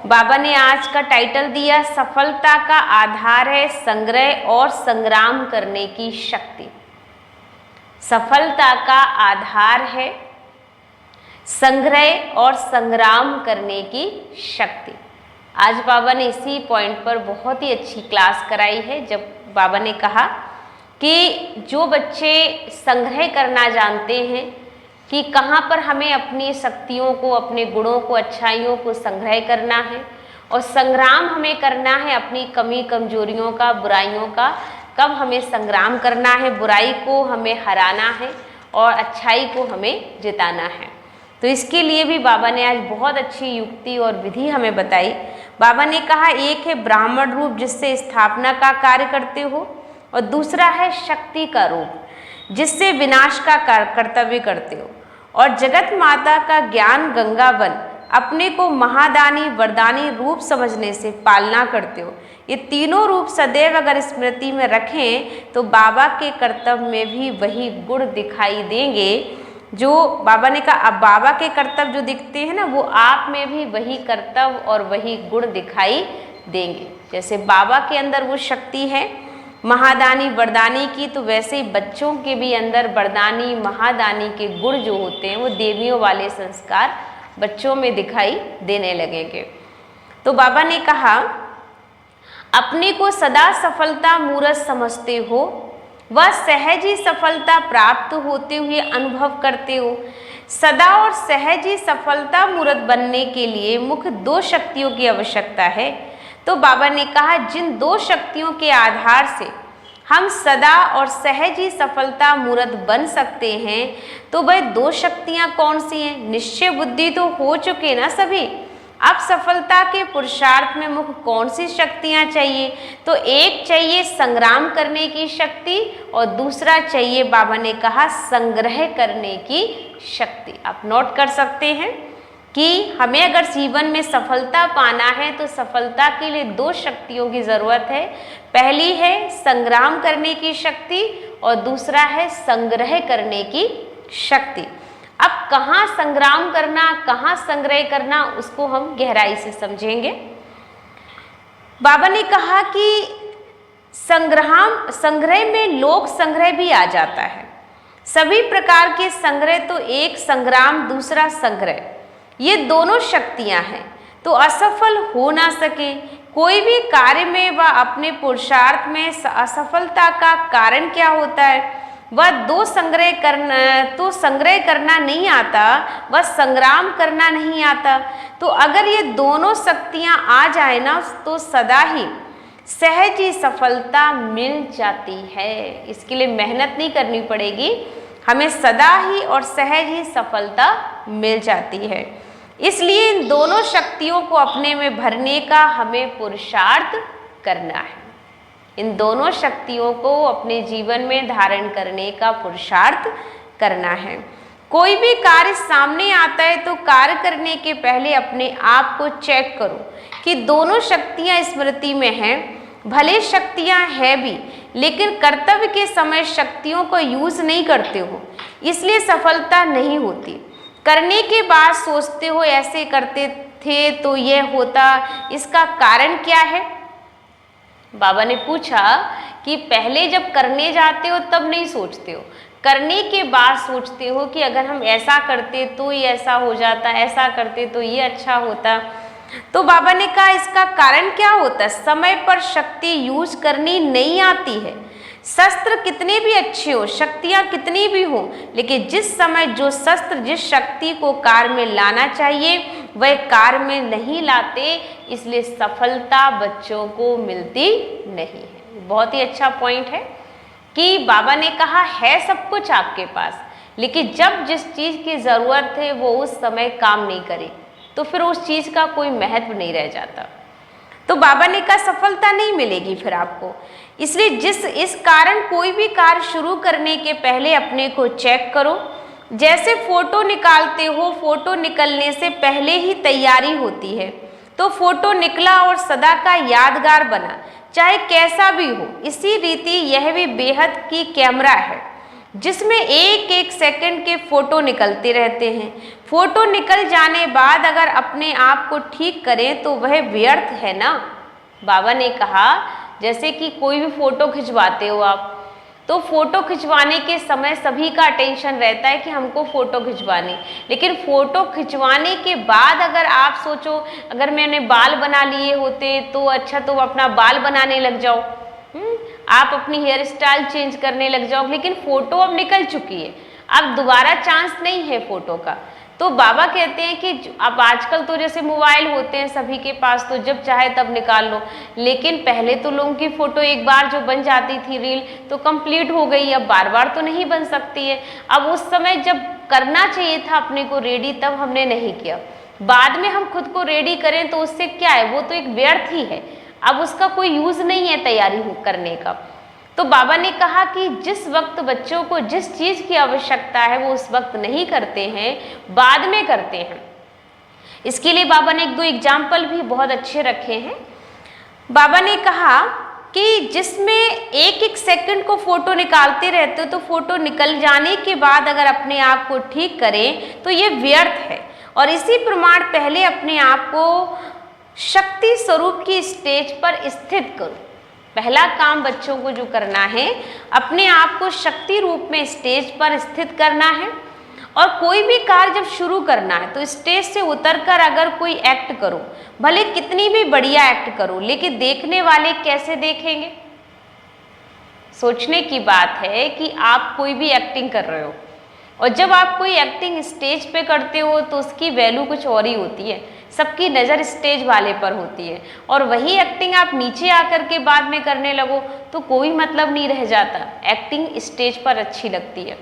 बाबा ने आज का टाइटल दिया सफलता का आधार है संग्रह और संग्राम करने की शक्ति। सफलता का आधार है संग्रह और संग्राम करने की शक्ति। आज बाबा ने इसी पॉइंट पर बहुत ही अच्छी क्लास कराई है, जब बाबा ने कहा कि जो बच्चे संग्रह करना जानते हैं कि कहाँ पर हमें अपनी शक्तियों को, अपने गुणों को, अच्छाइयों को संग्रह करना है और संग्राम हमें करना है अपनी कमी कमजोरियों का, बुराइयों का, कब हमें संग्राम करना है, बुराई को हमें हराना है और अच्छाई को हमें जिताना है। तो इसके लिए भी बाबा ने आज बहुत अच्छी युक्ति और विधि हमें बताई। बाबा ने कहा एक है ब्राह्मण रूप जिससे स्थापना का कार्य करते हो और दूसरा है शक्ति का रूप जिससे विनाश का कर्तव्य करते हो और जगत माता का ज्ञान गंगावन अपने को महादानी वरदानी रूप समझने से पालना करते हो। ये तीनों रूप सदैव अगर स्मृति में रखें तो बाबा के कर्तव्य में भी वही गुण दिखाई देंगे जो बाबा ने कहा। अब बाबा के कर्तव्य जो दिखते हैं ना, वो आप में भी वही कर्तव्य और वही गुण दिखाई देंगे। जैसे बाबा के अंदर वो शक्ति है महादानी वरदानी की, तो वैसे ही बच्चों के भी अंदर वरदानी महादानी के गुण जो होते हैं वो देवियों वाले संस्कार बच्चों में दिखाई देने लगेंगे। तो बाबा ने कहा अपने को सदा सफलता मूरत समझते हो, वह सहज ही सफलता प्राप्त होते हुए अनुभव करते हो। सदा और सहज ही सफलता मूरत बनने के लिए मुख्य दो शक्तियों की आवश्यकता है। तो बाबा ने कहा जिन दो शक्तियों के आधार से हम सदा और सहज ही सफलता मूरत बन सकते हैं, तो वह दो शक्तियां कौन सी हैं? निश्चय बुद्धि तो हो चुके ना सभी। अब सफलता के पुरुषार्थ में मुख्य कौन सी शक्तियां चाहिए? तो एक चाहिए संग्राम करने की शक्ति और दूसरा चाहिए बाबा ने कहा संग्रह करने की शक्ति। आप नोट कर सकते हैं कि हमें अगर जीवन में सफलता पाना है तो सफलता के लिए दो शक्तियों की जरूरत है। पहली है संग्राम करने की शक्ति और दूसरा है संग्रह करने की शक्ति। अब कहाँ संग्राम करना, कहाँ संग्रह करना, उसको हम गहराई से समझेंगे। बाबा ने कहा कि संग्रह में लोक संग्रह भी आ जाता है। सभी प्रकार के संग्रह तो एक संग्राम दूसरा संग्रह, ये दोनों शक्तियां हैं तो असफल हो ना सके। कोई भी कार्य में व अपने पुरुषार्थ में असफलता का कारण क्या होता है? वह संग्रह करना नहीं आता, वह संग्राम करना नहीं आता। तो अगर ये दोनों शक्तियां आ जाए ना तो सदा ही सहज ही सफलता मिल जाती है। इसके लिए मेहनत नहीं करनी पड़ेगी, हमें सदा ही और सहज ही सफलता मिल जाती है। इसलिए इन दोनों शक्तियों को अपने में भरने का हमें पुरुषार्थ करना है। इन दोनों शक्तियों को अपने जीवन में धारण करने का पुरुषार्थ करना है। कोई भी कार्य सामने आता है तो कार्य करने के पहले अपने आप को चेक करो कि दोनों शक्तियां स्मृति में हैं। भले शक्तियां हैं भी, लेकिन कर्तव्य के समय शक्तियों को यूज नहीं करते हो, इसलिए सफलता नहीं होती। करने के बाद सोचते हो ऐसे करते थे तो यह होता, इसका कारण क्या है? बाबा ने पूछा कि पहले जब करने जाते हो तब नहीं सोचते हो, करने के बाद सोचते हो कि अगर हम ऐसा करते तो ये ऐसा हो जाता, ऐसा करते तो ये अच्छा होता। तो बाबा ने कहा इसका कारण क्या होता है? समय पर शक्ति यूज करनी नहीं आती है। शस्त्र कितने भी अच्छे हो, शक्तियां कितनी भी हो, लेकिन जिस समय जो शस्त्र जिस शक्ति को कार्य में लाना चाहिए वह कार्य में नहीं लाते, इसलिए सफलता बच्चों को मिलती नहीं है। बहुत ही अच्छा पॉइंट है कि बाबा ने कहा है सब कुछ आपके पास, लेकिन जब जिस चीज की जरूरत है वो उस समय काम नहीं करे तो फिर उस चीज का कोई महत्व नहीं रह जाता। तो बाबा ने कहा सफलता नहीं मिलेगी फिर आपको। इसलिए इस कारण कोई भी कार्य शुरू करने के पहले अपने को चेक करो। जैसे फोटो निकालते हो, फोटो निकलने से पहले ही तैयारी होती है तो फोटो निकला और सदा का यादगार बना, चाहे कैसा भी हो। इसी रीति यह भी बेहद की कैमरा है जिसमें एक एक सेकंड के फोटो निकलते रहते हैं। फोटो निकल जाने बाद अगर अपने आप को ठीक करें तो वह व्यर्थ है ना। बाबा ने कहा जैसे कि कोई भी फोटो खिंचवाते हो आप, तो फोटो खिंचवाने के समय सभी का अटेंशन रहता है कि हमको फोटो खिंचवानी, लेकिन फोटो खिंचवाने के बाद अगर आप सोचो अगर मैंने बाल बना लिए होते तो अच्छा, तो अपना बाल बनाने लग जाओ, आप अपनी हेयर स्टाइल चेंज करने लग जाओ, लेकिन फोटो अब निकल चुकी है, अब दोबारा चांस नहीं है फोटो का। तो बाबा कहते हैं कि अब आजकल तो जैसे मोबाइल होते हैं सभी के पास, तो जब चाहे तब निकाल लो, लेकिन पहले तो लोगों की फोटो एक बार जो बन जाती थी रील तो कंप्लीट हो गई, अब बार बार तो नहीं बन सकती है। अब उस समय जब करना चाहिए था अपने को रेडी, तब हमने नहीं किया, बाद में हम खुद को रेडी करें तो उससे क्या है, वो तो एक व्यर्थ ही है, अब उसका कोई यूज नहीं है तैयारी करने का। तो बाबा ने कहा कि जिस वक्त बच्चों को जिस चीज की आवश्यकता है वो उस वक्त नहीं करते हैं, बाद में करते हैं। इसके लिए बाबा ने एक दो एग्जाम्पल भी बहुत अच्छे रखे हैं। बाबा ने कहा कि जिसमें एक एक सेकंड को फोटो निकालते रहते हो, तो फोटो निकल जाने के बाद अगर अपने आप को ठीक करें तो ये व्यर्थ है। और इसी प्रमाण पहले अपने आप को शक्ति स्वरूप की स्टेज पर स्थित करो। पहला काम बच्चों को जो करना है, अपने आप को शक्ति रूप में स्टेज पर स्थित करना है। और कोई भी कार्य जब शुरू करना है तो स्टेज से उतरकर अगर कोई एक्ट करो, भले कितनी भी बढ़िया एक्ट करो, लेकिन देखने वाले कैसे देखेंगे। सोचने की बात है कि आप कोई भी एक्टिंग कर रहे हो, और जब आप कोई एक्टिंग स्टेज पे करते हो तो उसकी वैल्यू कुछ और ही होती है, सबकी नज़र स्टेज वाले पर होती है। और वही एक्टिंग आप नीचे आकर के बाद में करने लगो तो कोई मतलब नहीं रह जाता। एक्टिंग स्टेज पर अच्छी लगती है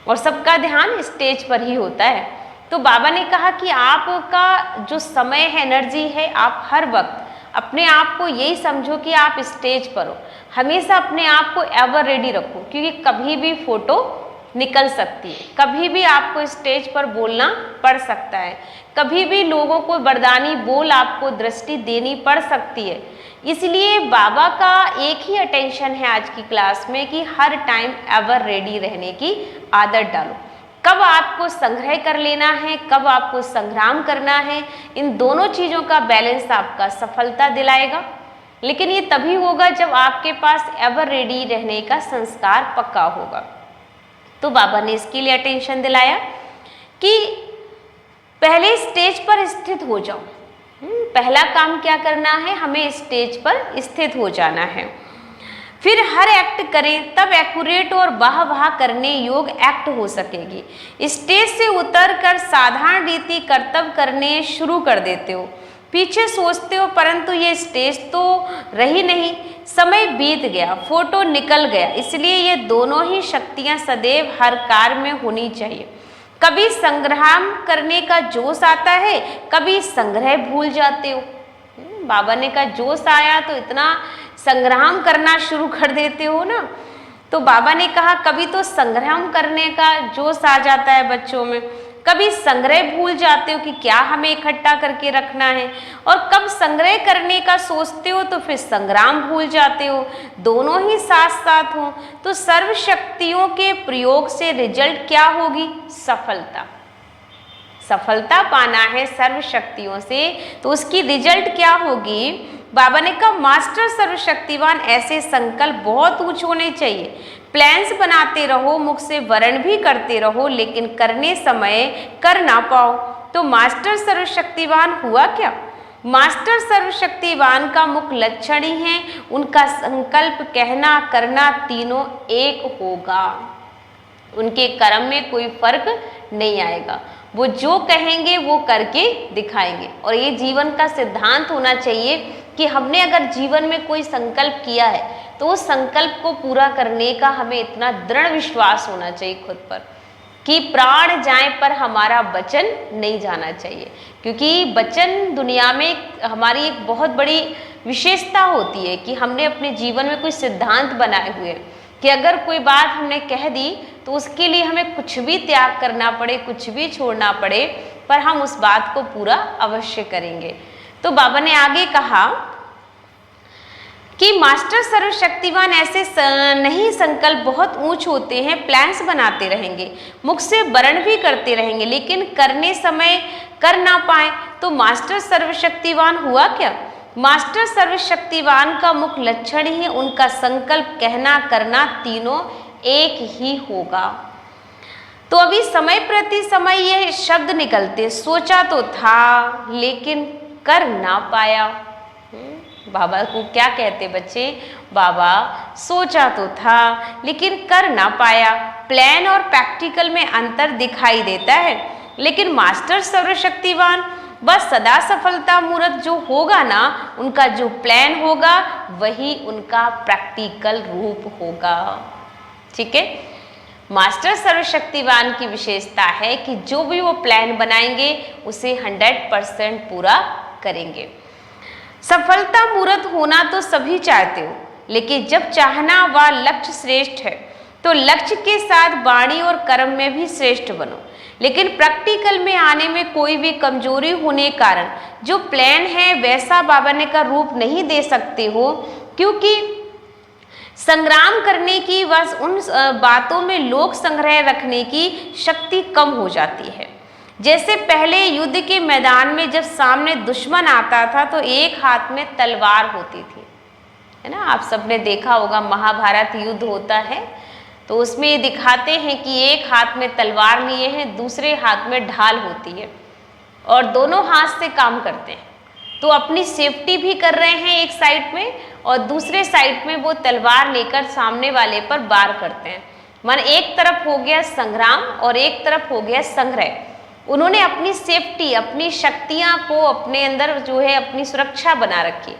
और सबका ध्यान स्टेज पर ही होता है। तो बाबा ने कहा कि आपका जो समय है, एनर्जी है, आप हर वक्त अपने आप को यही समझो कि आप स्टेज पर हो। हमेशा अपने आप को एवर रेडी रखो, क्योंकि कभी भी फोटो निकल सकती है, कभी भी आपको स्टेज पर बोलना पड़ सकता है, कभी भी लोगों को वरदानी बोल आपको दृष्टि देनी पड़ सकती है। इसलिए बाबा का एक ही अटेंशन है आज की क्लास में कि हर टाइम एवर रेडी रहने की आदत डालो। कब आपको संग्रह कर लेना है, कब आपको संग्राम करना है, इन दोनों चीज़ों का बैलेंस आपका सफलता दिलाएगा। लेकिन ये तभी होगा जब आपके पास एवर रेडी रहने का संस्कार पक्का होगा। तो बाबा ने इसके लिए अटेंशन दिलाया कि पहले स्टेज पर स्थित हो जाओ। पहला काम क्या करना है, हमें स्टेज पर स्थित हो जाना है। फिर हर एक्ट करें, तब एक्यूरेट और वाह वाह करने योग एक्ट हो सकेगी। स्टेज से उतरकर साधारण रीति कर्तव्य करने शुरू कर देते हो, पीछे सोचते हो, परंतु ये स्टेज तो रही नहीं, समय बीत गया, फोटो निकल गया। इसलिए ये दोनों ही शक्तियां सदैव हर कार्य में होनी चाहिए। कभी संग्राम करने का जोश आता है, कभी संग्रह भूल जाते हो। बाबा ने कहा जोश आया तो इतना संग्राम करना शुरू कर देते हो ना। तो बाबा ने कहा कभी तो संग्राम करने का जोश आ जाता है बच्चों में, कभी संग्रह भूल जाते हो कि क्या हमें इकट्ठा करके रखना है, और कब संग्रह करने का सोचते हो तो फिर संग्राम भूल जाते हो। दोनों ही साथ साथ हो तो सर्व शक्तियों के प्रयोग से रिजल्ट क्या होगी, सफलता। सफलता पाना है सर्व शक्तियों से तो उसकी रिजल्ट क्या होगी। बाबा ने कहा मास्टर सर्वशक्तिवान, ऐसे संकल्प बहुत ऊंचे होने चाहिए। प्लान्स बनाते रहो, मुख से वर्ण भी करते रहो, लेकिन करने समय कर ना पाओ तो मास्टर सर्वशक्तिवान हुआ क्या। मास्टर सर्वशक्तिवान का मुख्य लक्षण ही है उनका संकल्प, कहना करना तीनों एक होगा। उनके कर्म में कोई फर्क नहीं आएगा, वो जो कहेंगे वो करके दिखाएंगे। और ये जीवन का सिद्धांत होना चाहिए कि हमने अगर जीवन में कोई संकल्प किया है तो उस संकल्प को पूरा करने का हमें इतना दृढ़ विश्वास होना चाहिए खुद पर कि प्राण जाए पर हमारा वचन नहीं जाना चाहिए। क्योंकि वचन दुनिया में हमारी एक बहुत बड़ी विशेषता होती है कि हमने अपने जीवन में कोई सिद्धांत बनाए हुए हैं कि अगर कोई बात हमने कह दी तो उसके लिए हमें कुछ भी त्याग करना पड़े, कुछ भी छोड़ना पड़े, पर हम उस बात को पूरा अवश्य करेंगे। तो बाबा ने आगे कहा कि मास्टर सर्वशक्तिवान ऐसे नहीं संकल्प बहुत ऊंच होते हैं, प्लान्स बनाते रहेंगे, मुख से वर्ण भी करते रहेंगे, लेकिन करने समय कर ना पाए तो मास्टर सर्वशक्तिवान हुआ क्या? मास्टर सर्वशक्तिवान का मुख्य लक्षण ही उनका संकल्प, कहना करना तीनों एक ही होगा। तो अभी समय प्रति समय ये शब्द निकलते, सोचा तो था लेकिन कर ना पाया। बाबा को क्या कहते बच्चे? बाबा सोचा तो था लेकिन कर ना पाया। प्लान और प्रैक्टिकल में अंतर दिखाई देता है, लेकिन मास्टर सर्वशक्तिवान बस सदा सफलता मूर्त जो होगा ना, उनका जो प्लान होगा वही उनका प्रैक्टिकल रूप होगा। ठीक है, मास्टर सर्वशक्तिवान की विशेषता है कि जो भी वो प्लान बनाएंगे उसे 100% पूरा करेंगे। सफलता मूर्त होना तो सभी चाहते हो, लेकिन जब चाहना व लक्ष्य श्रेष्ठ है तो लक्ष्य के साथ वाणी और कर्म में भी श्रेष्ठ बनो। लेकिन प्रैक्टिकल में आने में कोई भी कमजोरी होने कारण जो प्लान है वैसा बाबा ने का रूप नहीं दे सकते हो, क्योंकि संग्राम करने की व उन बातों में लोक संग्रह रखने की शक्ति कम हो जाती है। जैसे पहले युद्ध के मैदान में जब सामने दुश्मन आता था तो एक हाथ में तलवार होती थी, है ना। आप सबने देखा होगा, महाभारत युद्ध होता है तो उसमें ये दिखाते हैं कि एक हाथ में तलवार लिए हैं, दूसरे हाथ में ढाल होती है और दोनों हाथ से काम करते हैं। तो अपनी सेफ्टी भी कर रहे हैं एक साइड में और दूसरे साइड में वो तलवार लेकर सामने वाले पर वार करते हैं। मन एक तरफ हो गया संग्राम और एक तरफ हो गया संग्रह। उन्होंने अपनी सेफ्टी, अपनी शक्तियां को अपने अंदर जो है अपनी सुरक्षा बना रखी।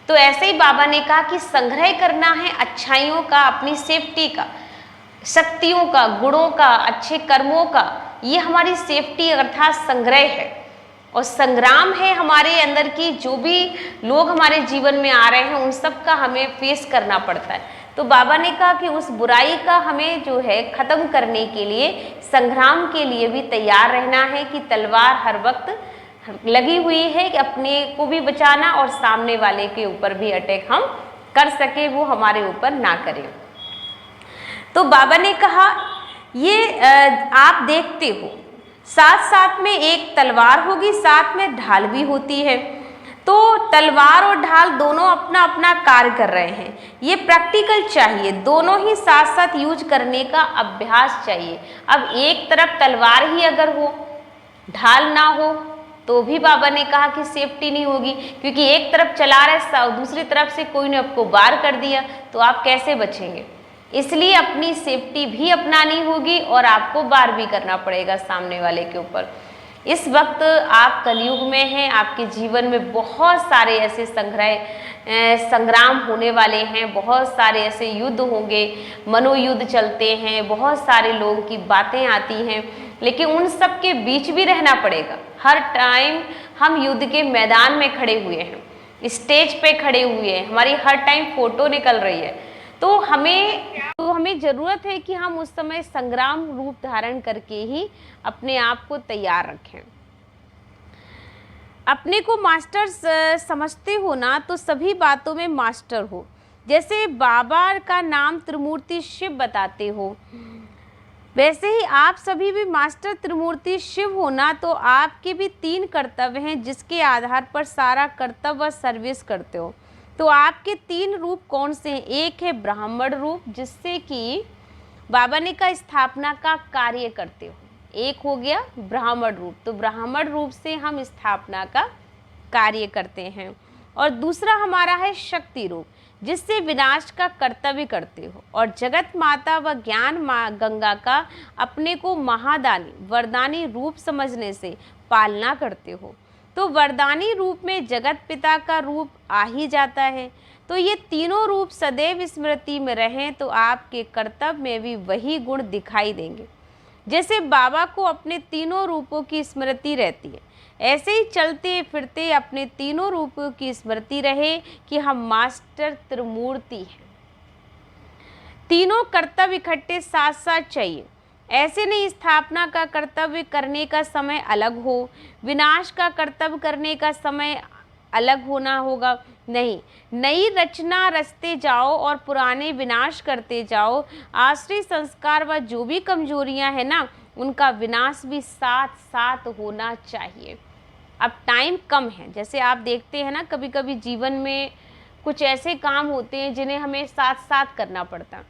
तो ऐसे ही बाबा ने कहा कि संग्रह करना है अच्छाइयों का, अपनी सेफ्टी का, शक्तियों का, गुणों का, अच्छे कर्मों का। ये हमारी सेफ्टी अर्थात संग्रह है। और संग्राम है हमारे अंदर की, जो भी लोग हमारे जीवन में आ रहे हैं उन सब का हमें फेस करना पड़ता है। तो बाबा ने कहा कि उस बुराई का हमें जो है खत्म करने के लिए, संग्राम के लिए भी तैयार रहना है कि तलवार हर वक्त लगी हुई है कि अपने को भी बचाना और सामने वाले के ऊपर भी अटैक हम कर सके, वो हमारे ऊपर ना करें। तो बाबा ने कहा ये आप देखते हो साथ साथ में एक तलवार होगी, साथ में ढाल भी होती है। तो तलवार और ढाल दोनों अपना अपना कार्य कर रहे हैं। ये प्रैक्टिकल चाहिए, दोनों ही साथ साथ यूज करने का अभ्यास चाहिए। अब एक तरफ तलवार ही अगर हो, ढाल ना हो, तो भी बाबा ने कहा कि सेफ्टी नहीं होगी, क्योंकि एक तरफ चला रहे दूसरी तरफ से कोई ने आपको वार कर दिया तो आप कैसे बचेंगे। इसलिए अपनी सेफ्टी भी अपनानी होगी और आपको वार भी करना पड़ेगा सामने वाले के ऊपर। इस वक्त आप कलयुग में हैं, आपके जीवन में बहुत सारे ऐसे संग्राम होने वाले हैं, बहुत सारे ऐसे युद्ध होंगे, मनोयुद्ध चलते हैं, बहुत सारे लोगों की बातें आती हैं, लेकिन उन सब के बीच भी रहना पड़ेगा। हर टाइम हम युद्ध के मैदान में खड़े हुए हैं, स्टेज पे खड़े हुए हैं, हमारी हर टाइम फोटो निकल रही है, तो हमें ज़रूरत है कि हम उस समय संग्राम रूप धारण करके ही अपने आप को तैयार रखें। अपने को मास्टर समझते हो ना तो सभी बातों में मास्टर हो। जैसे बाबा का नाम त्रिमूर्ति शिव बताते हो, वैसे ही आप सभी भी मास्टर त्रिमूर्ति शिव होना। तो आपके भी 3 कर्तव्य हैं जिसके आधार पर सारा कर्तव्य व सर्विस करते हो। तो आपके 3 रूप कौन से हैं? एक है ब्राह्मण रूप, जिससे कि बाबा ने का स्थापना का कार्य करते हो। एक हो गया ब्राह्मण रूप, तो ब्राह्मण रूप से हम स्थापना का कार्य करते हैं। और दूसरा हमारा है शक्ति रूप, जिससे विनाश का कर्तव्य करते हो। और जगत माता व ज्ञान माँ गंगा का अपने को महादानी वरदानी रूप समझने से पालना करते हो। तो वरदानी रूप में जगत पिता का रूप आ ही जाता है। तो ये तीनों रूप सदैव स्मृति में रहें तो आपके कर्तव्य में भी वही गुण दिखाई देंगे। जैसे बाबा को अपने तीनों रूपों की स्मृति रहती है, ऐसे ही चलते फिरते अपने तीनों रूपों की स्मृति रहे कि हम मास्टर त्रिमूर्ति हैं। तीनों कर्तव्य इकट्ठे साथ साथ चाहिए। ऐसे नहीं स्थापना का कर्तव्य करने का समय अलग हो, विनाश का कर्तव्य करने का समय अलग होना होगा, नहीं, नई रचना रचते जाओ और पुराने विनाश करते जाओ। आश्रय संस्कार व जो भी कमजोरियां हैं ना, उनका विनाश भी साथ साथ होना चाहिए। अब टाइम कम है, जैसे आप देखते हैं ना कभी कभी जीवन में कुछ ऐसे काम होते हैं जिन्हें हमें साथ साथ करना पड़ता।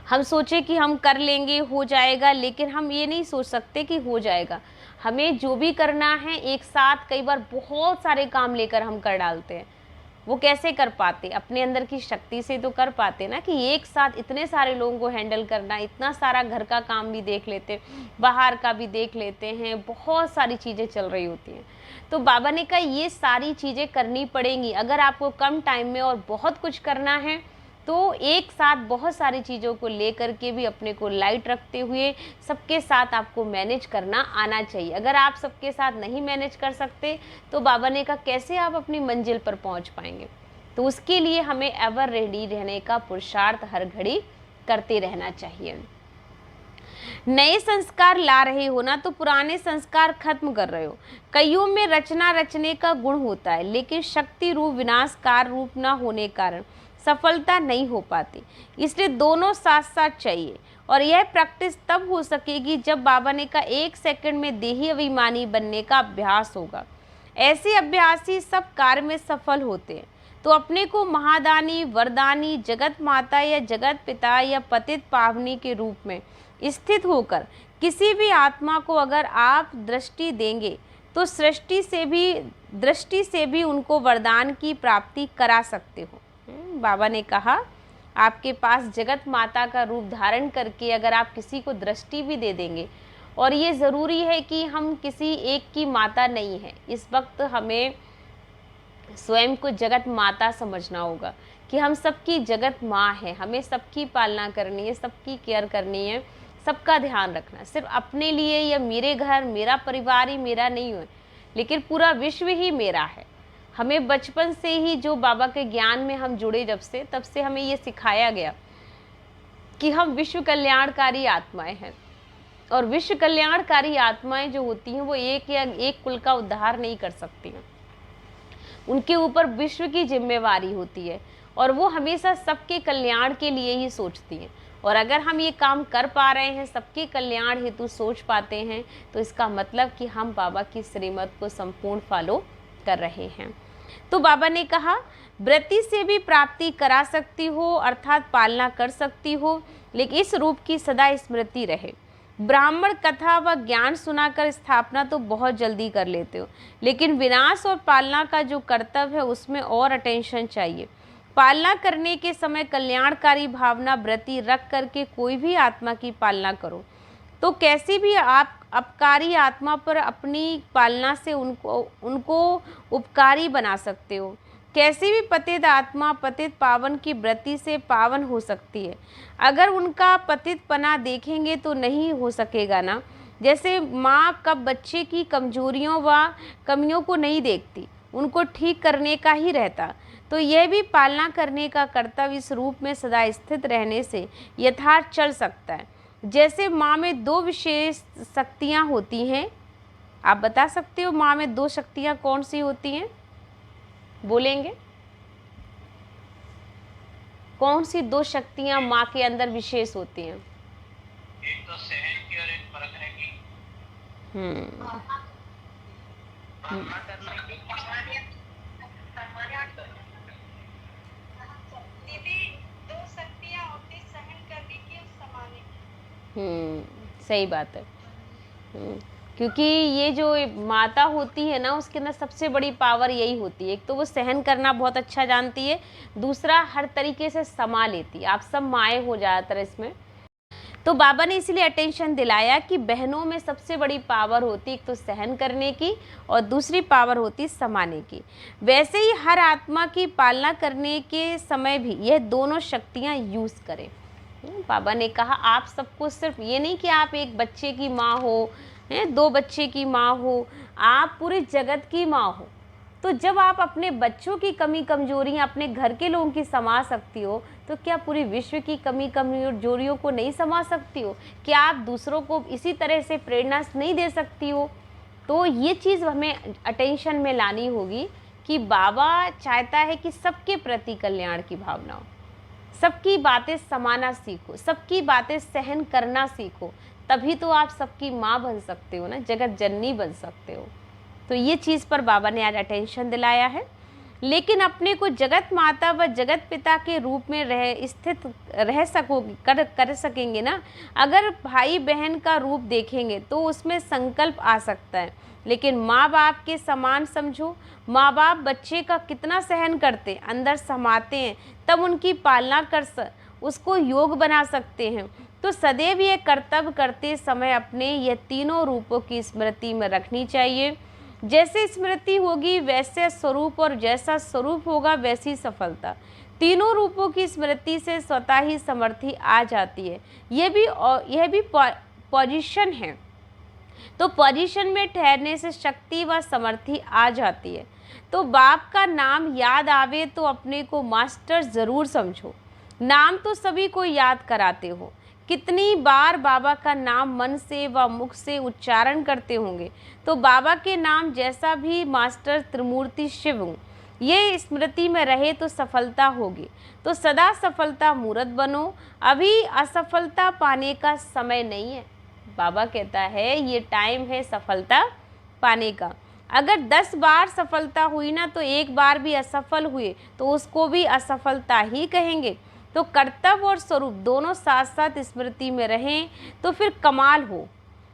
हम सोचे कि हम कर लेंगे, हो जाएगा, लेकिन हम ये नहीं सोच सकते कि हो जाएगा। हमें जो भी करना है एक साथ कई बार बहुत सारे काम लेकर हम कर डालते हैं। वो कैसे कर पाते? अपने अंदर की शक्ति से तो कर पाते ना, कि एक साथ इतने सारे लोगों को हैंडल करना, इतना सारा घर का काम भी देख लेते, बाहर का भी देख लेते हैं, बहुत सारी चीज़ें चल रही होती हैं। तो बाबा ने कहा ये सारी चीज़ें करनी पड़ेंगी। अगर आपको कम टाइम में और बहुत कुछ करना है तो एक साथ बहुत सारी चीज़ों को लेकर के भी अपने को लाइट रखते हुए सबके साथ आपको मैनेज करना आना चाहिए। अगर आप सबके साथ नहीं मैनेज कर सकते तो बाबा ने कहा कैसे आप अपनी मंजिल पर पहुंच पाएंगे। तो उसके लिए हमें एवर रेडी रहने का पुरुषार्थ हर घड़ी करते रहना चाहिए। नए संस्कार ला रहे हो ना तो पुराने संस्कार खत्म कर रहे हो। कईयों में रचना रचने का गुण होता है, लेकिन शक्ति रूप विनाशकार रूप न होने कारण सफलता नहीं हो पाती। इसलिए दोनों साथ साथ चाहिए, और यह प्रैक्टिस तब हो सकेगी जब बाबा ने कहा 1 सेकंड में देही अभिमानी बनने का अभ्यास होगा। ऐसे अभ्यासी सब कार्य में सफल होते हैं। तो अपने को महादानी, वरदानी, जगत माता या जगत पिता या पतित पावनी के रूप में स्थित होकर किसी भी आत्मा को अगर आप दृष्टि देंगे तो दृष्टि से भी उनको वरदान की प्राप्ति करा सकते हो। बाबा ने कहा आपके पास जगत माता का रूप धारण करके अगर आप किसी को दृष्टि भी दे देंगे, और ये ज़रूरी है कि हम किसी एक की माता नहीं है। इस वक्त हमें स्वयं को जगत माता समझना होगा कि हम सबकी जगत माँ है। हमें सबकी पालना करनी है, सबकी केयर करनी है, सबका ध्यान रखना। सिर्फ अपने लिए या मेरे घर मेरा परिवार ही मेरा नहीं है, लेकिन पूरा विश्व ही मेरा है। हमें बचपन से ही जो बाबा के ज्ञान में हम जुड़े तब से हमें ये सिखाया गया कि हम विश्व कल्याणकारी आत्माएं हैं, और विश्व कल्याणकारी आत्माएं जो होती हैं वो एक या एक कुल का उद्धार नहीं कर सकती हैं। उनके ऊपर विश्व की जिम्मेवारी होती है, और वो हमेशा सबके कल्याण के लिए ही सोचती हैं। और अगर हम ये काम कर पा रहे हैं, सबके कल्याण हेतु सोच पाते हैं, तो इसका मतलब कि हम बाबा की श्रीमत को संपूर्ण फॉलो कर रहे हैं। तो बाबा ने कहा वृत्ति से भी प्राप्ति करा सकती हो, अर्थात पालना कर सकती हो, लेकिन इस रूप की सदा स्मृति रहे। ब्राह्मण कथा व ज्ञान सुनाकर स्थापना तो बहुत जल्दी कर लेते हो, लेकिन विनाश और पालना का जो कर्तव्य है उसमें और अटेंशन चाहिए। पालना करने के समय कल्याणकारी भावना वृत्ति रख करके कोई भी आत्मा की पालना करो, तो कैसी भी आप अपकारी आत्मा पर अपनी पालना से उनको उपकारी बना सकते हो। कैसी भी पतित आत्मा पतित पावन की वृत्ति से पावन हो सकती है। अगर उनका पतित पना देखेंगे तो नहीं हो सकेगा ना। जैसे माँ कब बच्चे की कमजोरियों व कमियों को नहीं देखती, उनको ठीक करने का ही रहता, तो यह भी पालना करने का कर्तव्य इस रूप में सदा स्थित रहने से यथार्थ चल सकता है। जैसे माँ में 2 विशेष शक्तियाँ होती हैं। आप बता सकते हो माँ में 2 शक्तियाँ कौन सी होती हैं? बोलेंगे कौन सी 2 शक्तियाँ माँ के अंदर विशेष होती हैं? एक तो सहन की और एक परखने की। सही बात है। क्योंकि ये जो माता होती है ना, उसके अंदर सबसे बड़ी पावर यही होती है। एक तो वो सहन करना बहुत अच्छा जानती है, दूसरा हर तरीके से समा लेती है। आप सब माएँ हो ज़्यादातर इसमें। तो बाबा ने इसलिए अटेंशन दिलाया कि बहनों में सबसे बड़ी पावर होती एक तो सहन करने की, और दूसरी पावर होती समाने की। वैसे ही हर आत्मा की पालना करने के समय भी यह दोनों शक्तियाँ यूज़ करें। बाबा ने कहा आप सबको सिर्फ ये नहीं कि आप एक बच्चे की माँ हो, 2 बच्चे की माँ हो, आप पूरे जगत की माँ हो। तो जब आप अपने बच्चों की कमी कमजोरियाँ अपने घर के लोगों की समा सकती हो, तो क्या पूरी विश्व की कमी कमजोरियों को नहीं समा सकती हो? क्या आप दूसरों को इसी तरह से प्रेरणा नहीं दे सकती हो? तो ये चीज़ हमें अटेंशन में लानी होगी कि बाबा चाहता है कि सबके प्रति कल्याण की भावना हो, सबकी बातें समाना सीखो, सबकी बातें सहन करना सीखो, तभी तो आप सबकी माँ बन सकते हो ना, जगत जननी बन सकते हो। तो ये चीज़ पर बाबा ने आज अटेंशन दिलाया है। लेकिन अपने को जगत माता व जगत पिता के रूप में रह सकोगे, कर सकेंगे ना। अगर भाई बहन का रूप देखेंगे तो उसमें संकल्प आ सकता है, लेकिन माँ बाप के समान समझो। माँ बाप बच्चे का कितना सहन करते हैं, अंदर समाते हैं, तब उनकी पालना उसको योग बना सकते हैं। तो सदैव ये कर्तव्य करते समय अपने ये तीनों रूपों की स्मृति में रखनी चाहिए। जैसे स्मृति होगी वैसे स्वरूप, और जैसा स्वरूप होगा वैसी सफलता। तीनों रूपों की स्मृति से स्वतः ही समृद्धि आ जाती है। यह भी पोजीशन है। तो पोजीशन में ठहरने से शक्ति व समृद्धि आ जाती है। तो बाप का नाम याद आवे तो अपने को मास्टर ज़रूर समझो। नाम तो सभी को याद कराते हो, कितनी बार बाबा का नाम मन से व मुख से उच्चारण करते होंगे। तो बाबा के नाम जैसा भी मास्टर त्रिमूर्ति शिव हूँ, ये स्मृति में रहे तो सफलता होगी। तो सदा सफलता मूर्त बनो। अभी असफलता पाने का समय नहीं है। बाबा कहता है ये टाइम है सफलता पाने का। अगर 10 बार सफलता हुई ना, तो एक बार भी असफल हुए तो उसको भी असफलता ही कहेंगे। तो कर्तव्य और स्वरूप दोनों साथ साथ स्मृति में रहें तो फिर कमाल हो।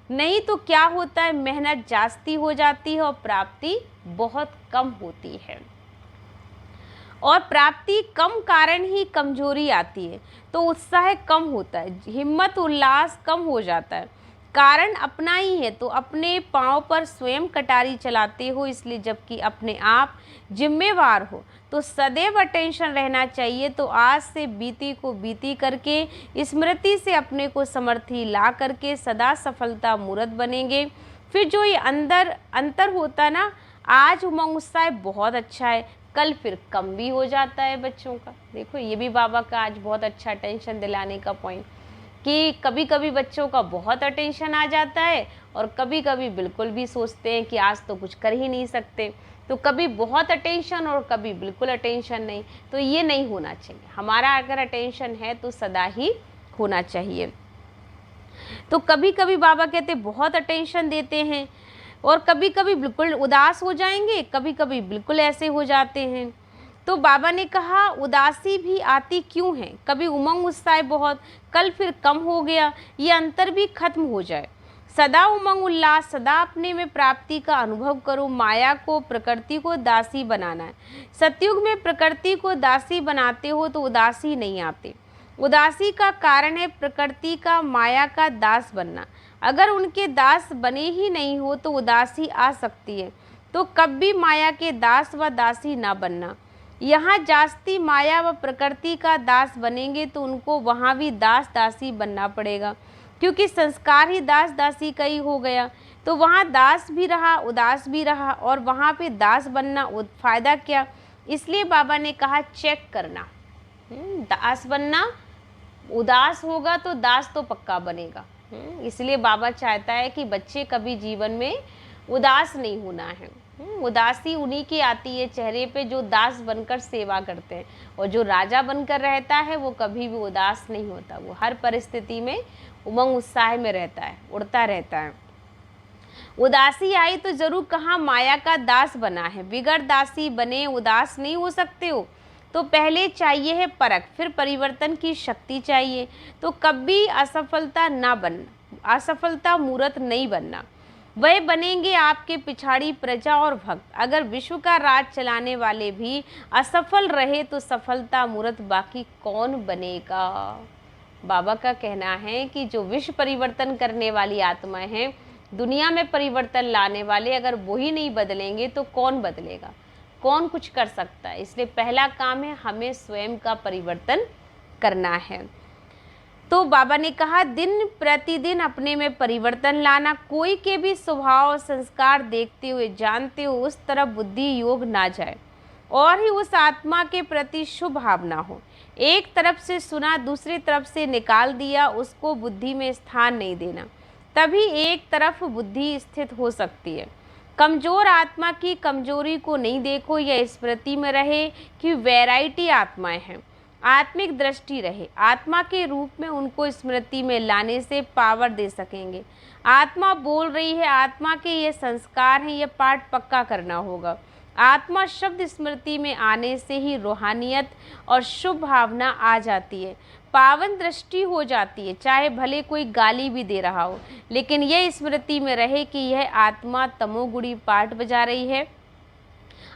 नहीं तो क्या होता है, मेहनत जास्ती हो जाती है और प्राप्ति बहुत कम होती है। और प्राप्ति कम कारण ही कमजोरी आती है। तो उत्साह कम होता है, हिम्मत उल्लास कम हो जाता है। कारण अपना ही है, तो अपने पाँव पर स्वयं कटारी चलाते हो, इसलिए जबकि अपने आप जिम्मेवार हो। तो सदैव अटेंशन रहना चाहिए। तो आज से बीती को बीती करके स्मृति से अपने को समर्थी ला करके सदा सफलता मूर्त बनेंगे। फिर जो ये अंतर होता ना, आज उमंग उत्साह बहुत अच्छा है, कल फिर कम भी हो जाता है बच्चों का। देखो ये भी बाबा का आज बहुत अच्छा अटेंशन दिलाने का पॉइंट, कि कभी कभी बच्चों का बहुत अटेंशन आ जाता है और कभी कभी बिल्कुल भी सोचते हैं कि आज तो कुछ कर ही नहीं सकते। तो कभी बहुत अटेंशन और कभी बिल्कुल अटेंशन नहीं। तो ये नहीं होना चाहिए। हमारा अगर अटेंशन है तो सदा ही होना चाहिए। तो कभी कभी बाबा कहते बहुत अटेंशन देते हैं और कभी कभी बिल्कुल उदास हो जाएंगे, कभी कभी बिल्कुल ऐसे हो जाते हैं। तो बाबा ने कहा उदासी भी आती क्यों है, कभी उमंग उत्साह बहुत, कल फिर कम हो गया, ये अंतर भी खत्म हो जाए। सदा उमंग उल्लास, सदा अपने में प्राप्ति का अनुभव करो। माया को प्रकृति को दासी बनाना है। सतयुग में प्रकृति को दासी बनाते हो तो उदासी नहीं आते। उदासी का कारण है प्रकृति का माया का दास बनना। अगर उनके दास बने ही नहीं हो तो उदासी आ सकती है। तो कभी माया के दास व दासी ना बनना। यहाँ जास्ती माया व प्रकृति का दास बनेंगे तो उनको वहाँ भी दास दासी बनना पड़ेगा, क्योंकि संस्कार ही दास दासी का ही हो गया। तो वहाँ दास भी रहा, उदास भी रहा, और वहाँ पे दास बनना फायदा क्या। इसलिए बाबा ने कहा चेक करना। दास बनना, उदास होगा तो दास तो पक्का बनेगा। इसलिए बाबा चाहता है कि बच्चे कभी जीवन में उदास नहीं होना है। उदासी उन्हीं की आती है चेहरे पे जो दास बनकर सेवा करते हैं, और जो राजा बनकर रहता है वो कभी भी उदास नहीं होता। वो हर परिस्थिति में उमंग उत्साह में रहता है, उड़ता रहता है। उदासी आई तो जरूर कहाँ माया का दास बना है। बिगड़ दासी बने उदास नहीं हो सकते हो। तो पहले चाहिए है परख, फिर परिवर्तन की शक्ति चाहिए। तो कभी असफलता ना बनना, असफलता मूर्त नहीं बनना। वह बनेंगे आपके पिछाड़ी प्रजा और भक्त। अगर विश्व का राज चलाने वाले भी असफल रहे तो सफलता मूर्त बाकी कौन बनेगा। बाबा का कहना है कि जो विश्व परिवर्तन करने वाली आत्माएं हैं, दुनिया में परिवर्तन लाने वाले, अगर वो ही नहीं बदलेंगे तो कौन बदलेगा, कौन कुछ कर सकता है। इसलिए पहला काम है हमें स्वयं का परिवर्तन करना है। तो बाबा ने कहा दिन प्रतिदिन अपने में परिवर्तन लाना। कोई के भी स्वभाव और संस्कार देखते हुए जानते हो उस तरफ बुद्धि योग ना जाए और ही उस आत्मा के प्रति शुभ भावना हो। एक तरफ से सुना दूसरी तरफ से निकाल दिया, उसको बुद्धि में स्थान नहीं देना, तभी एक तरफ बुद्धि स्थित हो सकती है। कमजोर आत्मा की कमजोरी को नहीं देखो, यह स्मृति में रहे कि वैरायटी आत्माएं हैं। आत्मिक दृष्टि रहे, आत्मा के रूप में उनको स्मृति में लाने से पावर दे सकेंगे। आत्मा बोल रही है, आत्मा के ये संस्कार हैं, ये पाठ पक्का करना होगा। आत्मा शब्द स्मृति में आने से ही रूहानियत और शुभ भावना आ जाती है, पावन दृष्टि हो जाती है, चाहे भले कोई गाली भी दे रहा हो, लेकिन यह स्मृति में रहे कि यह आत्मा तमोगुणी पाठ बजा रही है।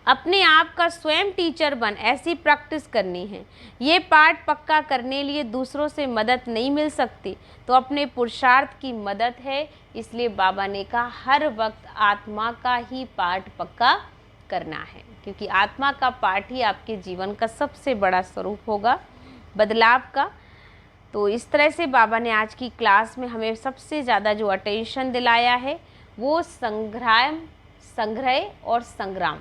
अपने आप का स्वयं टीचर बन ऐसी प्रैक्टिस करनी है। ये पाठ पक्का करने लिए दूसरों से मदद नहीं मिल सकती, तो अपने पुरुषार्थ की मदद है। इसलिए बाबा ने कहा हर वक्त आत्मा का ही पाठ पक्का करना है, क्योंकि आत्मा का पाठ ही आपके जीवन का सबसे बड़ा स्वरूप होगा बदलाव का। तो इस तरह से बाबा ने आज की क्लास में हमें सबसे ज़्यादा जो अटेंशन दिलाया है वो संग्रह और संग्राम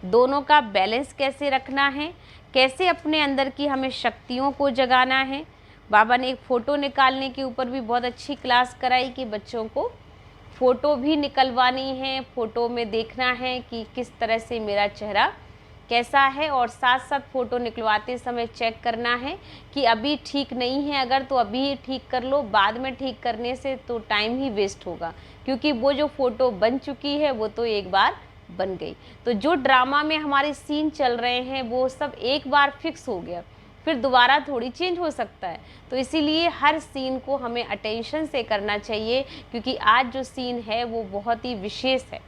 दोनों का बैलेंस कैसे रखना है, कैसे अपने अंदर की हमें शक्तियों को जगाना है। बाबा ने एक फ़ोटो निकालने के ऊपर भी बहुत अच्छी क्लास कराई कि बच्चों को फ़ोटो भी निकलवानी है, फ़ोटो में देखना है कि किस तरह से मेरा चेहरा कैसा है, और साथ साथ फ़ोटो निकलवाते समय चेक करना है कि अभी ठीक नहीं है, अगर तो अभी ही ठीक कर लो, बाद में ठीक करने से तो टाइम ही वेस्ट होगा, क्योंकि वो जो फ़ोटो बन चुकी है वो तो एक बार बन गई। तो जो ड्रामा में हमारे सीन चल रहे हैं वो सब एक बार फिक्स हो गया, फिर दोबारा थोड़ी चेंज हो सकता है। तो इसीलिए हर सीन को हमें अटेंशन से करना चाहिए, क्योंकि आज जो सीन है वो बहुत ही विशेष है।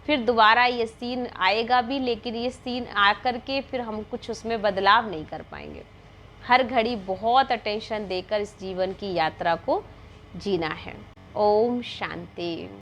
फिर दोबारा ये सीन आएगा भी, लेकिन ये सीन आकर के फिर हम कुछ उसमें बदलाव नहीं कर पाएंगे। हर घड़ी बहुत अटेंशन देकर इस जीवन की यात्रा को जीना है। ओम शांति।